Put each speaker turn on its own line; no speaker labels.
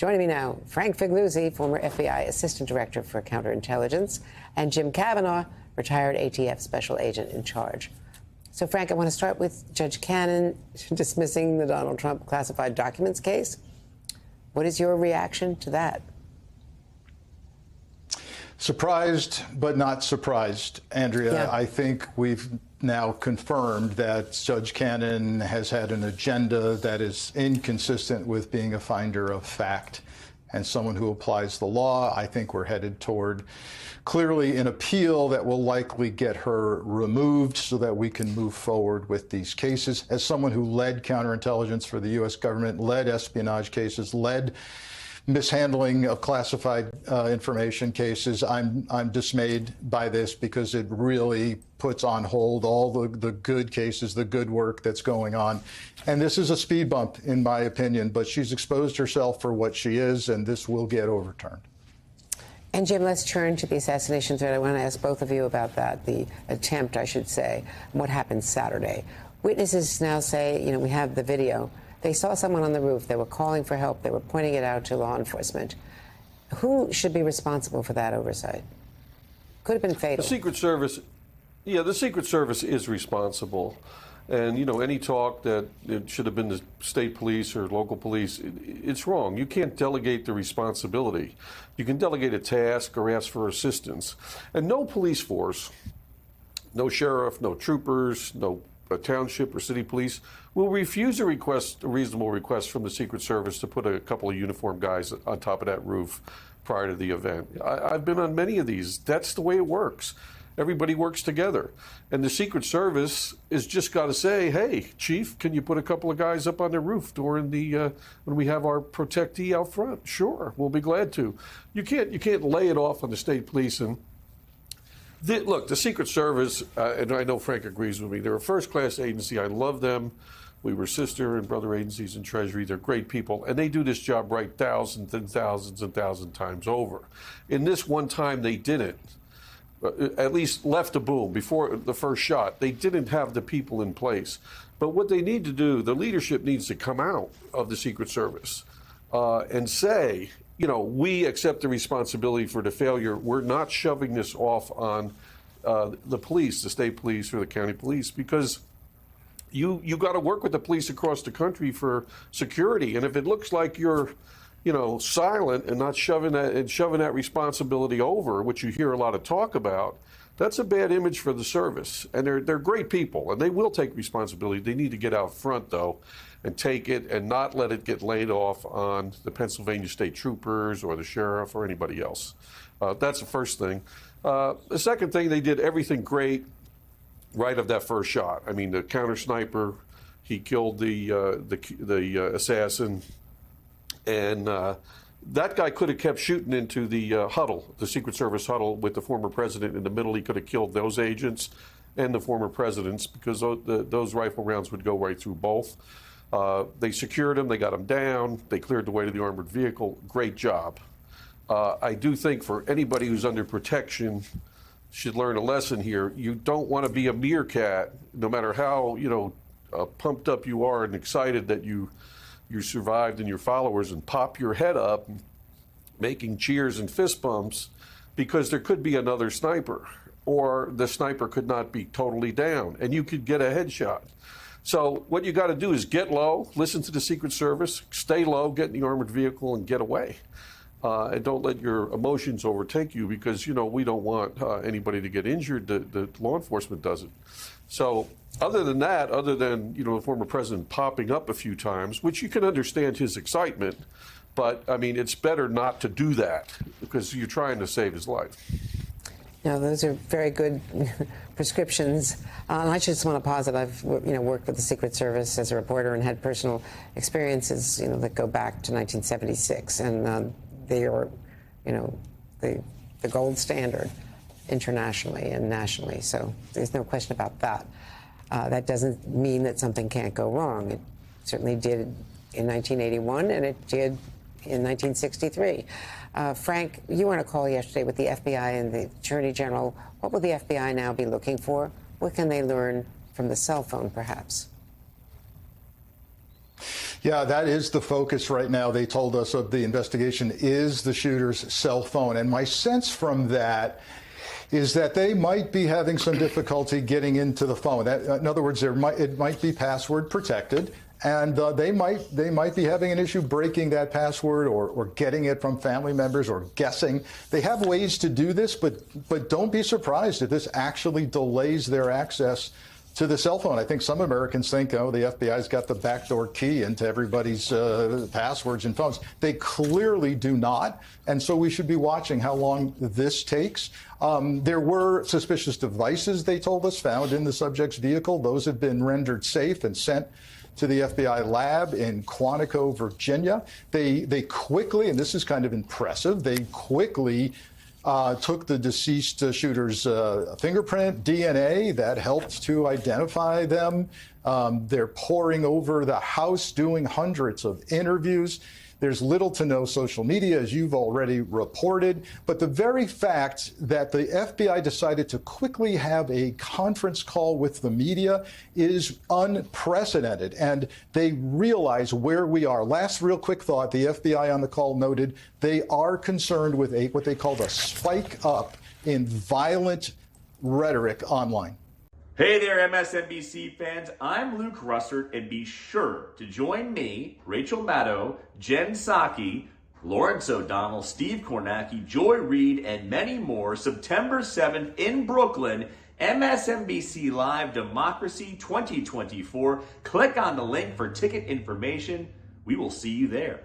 Joining me now, Frank Figliuzzi, former FBI Assistant Director for Counterintelligence, and Jim Kavanaugh, retired ATF Special Agent in charge. So, Frank, I want to start with Judge Cannon dismissing the Donald Trump classified documents case. What is your reaction to that?
Surprised, but not surprised, Andrea.
Yeah.
I think we've now confirmed that Judge Cannon has had an agenda that is inconsistent with being a finder of fact and someone who applies the law. I think we're headed toward clearly an appeal that will likely get her removed so that we can move forward with these cases. As someone who led counterintelligence for the U.S. government, led espionage cases, led mishandling of classified information cases, I'm dismayed by this because it really puts on hold all the good cases, the good work that's going on. And this is a speed bump, in my opinion, but she's exposed herself for what she is, and this will get overturned.
And Jim, let's turn to the assassination threat. I want to ask both of you about that, the attempt, I should say, and what happened Saturday. Witnesses now say, we have the video. They saw someone on the roof. They were calling for help. They were pointing it out to law enforcement. Who should be responsible for that oversight? Could have been fatal.
The Secret Service, the Secret Service is responsible. And, any talk that it should have been the state police or local police, it's wrong. You can't delegate the responsibility. You can delegate a task or ask for assistance. And no police force, no sheriff, no troopers, no township or city police will refuse a reasonable request from the Secret Service to put a couple of uniformed guys on top of that roof prior to the event. I've been on many of these. That's the way it works. Everybody works together. And the Secret Service is just got to say, hey, Chief, can you put a couple of guys up on the roof during the when we have our protectee out front? Sure, we'll be glad to. You can't lay it off on the state police. And look, the Secret Service, and I know Frank agrees with me, they're a first-class agency. I love them. We were sister and brother agencies in Treasury. They're great people, and they do this job right thousands and thousands and thousands times over. In this one time, they didn't. At least left a boom before the first shot. They didn't have the people in place. But what they need to do, the leadership needs to come out of the Secret Service and say, we accept the responsibility for the failure. We're not shoving this off on the police, the state police or the county police, because you got to work with the police across the country for security. And if it looks like you're silent and not shoving that responsibility over, which you hear a lot of talk about, that's a bad image for the service. And they're great people, and they will take responsibility. They need to get out front, though, and take it and not let it get laid off on the Pennsylvania State Troopers or the sheriff or anybody else. That's the first thing. The second thing, they did everything great right of that first shot. I mean, the counter sniper, he killed the assassin. And that guy could have kept shooting into the huddle, the Secret Service huddle, with the former president in the middle. He could have killed those agents and the former presidents, because those rifle rounds would go right through both. They secured him. They got him down. They cleared the way to the armored vehicle. Great job. I do think for anybody who's under protection should learn a lesson here. You don't want to be a meerkat, no matter how pumped up you are and excited that you survived and your followers, and pop your head up making cheers and fist bumps, because there could be another sniper, or the sniper could not be totally down and you could get a headshot. So what you got to do is get low, listen to the Secret Service, stay low, get in the armored vehicle and get away. And don't let your emotions overtake you, because, we don't want anybody to get injured. The law enforcement doesn't. So other than that, other than, the former president popping up a few times, which you can understand his excitement, but, I mean, it's better not to do that, because you're trying to save his life.
No, those are very good prescriptions. And I just want to posit, I've worked with the Secret Service as a reporter and had personal experiences that go back to 1976, and they are the gold standard internationally and nationally. So there's no question about that. That doesn't mean that something can't go wrong. It certainly did in 1981, and it did in 1963. Frank, you were on a call yesterday with the FBI and the Attorney General. What will the FBI now be looking for? What can they learn from the cell phone, perhaps?
Yeah, that is the focus right now, they told us, of the investigation is the shooter's cell phone. And my sense from that is that they might be having some difficulty getting into the phone. In other words, it might be password protected, and they might be having an issue breaking that password or getting it from family members or guessing. They have ways to do this, but don't be surprised if this actually delays their access to the cell phone. I think some Americans think, oh, the FBI's got the backdoor key into everybody's passwords and phones. They clearly do not, and so we should be watching how long this takes. There were suspicious devices, they told us, found in the subject's vehicle. Those have been rendered safe and sent to the FBI lab in Quantico, Virginia. They quickly, and this is kind of impressive, they quickly took the deceased shooter's fingerprint, DNA, that helped to identify them. They're poring over the house, doing hundreds of interviews. There's little to no social media, as you've already reported. But the very fact that the FBI decided to quickly have a conference call with the media is unprecedented. And they realize where we are. Last real quick thought, the FBI on the call noted they are concerned with what they called a spike up in violent rhetoric online.
Hey there, MSNBC fans. I'm Luke Russert, and be sure to join me, Rachel Maddow, Jen Psaki, Lawrence O'Donnell, Steve Kornacki, Joy Reid, and many more September 7th in Brooklyn, MSNBC Live Democracy 2024. Click on the link for ticket information. We will see you there.